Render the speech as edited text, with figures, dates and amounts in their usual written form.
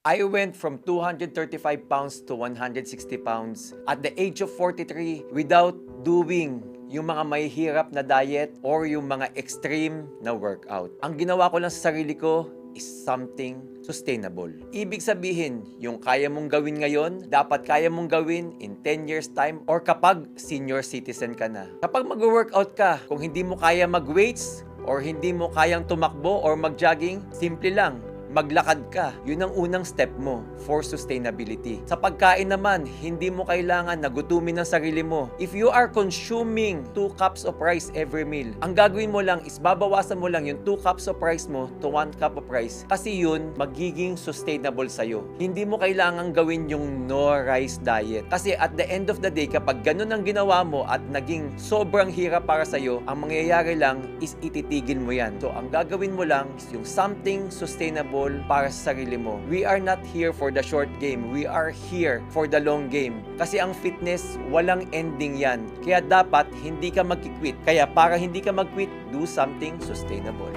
I went from 235 pounds to 160 pounds at the age of 43 without doing yung mga mahihirap na diet or yung mga extreme na workout. Ang ginawa ko lang sa sarili ko is something sustainable. Ibig sabihin, yung kaya mong gawin ngayon, dapat kaya mong gawin in 10 years time or kapag senior citizen ka na. Kapag mag-workout ka, kung hindi mo kaya mag-weights or hindi mo kayang tumakbo or mag-jogging, simple lang. Maglakad ka. Yun ang unang step mo for sustainability. Sa pagkain naman, hindi mo kailangan nagutumin ang sarili mo. If you are consuming 2 cups of rice every meal, ang gagawin mo lang is babawasan mo lang yung 2 cups of rice mo to 1 cup of rice kasi yun magiging sustainable sa'yo. Hindi mo kailangan gawin yung no rice diet. Kasi at the end of the day, kapag ganun ang ginawa mo at naging sobrang hirap para sa'yo, ang mangyayari lang is ititigil mo yan. So, ang gagawin mo lang is yung something sustainable para sa sarili mo. We are not here for the short game. We are here for the long game. Kasi ang fitness, walang ending yan. Kaya dapat hindi ka mag-quit. Kaya para hindi ka mag-quit, do something sustainable.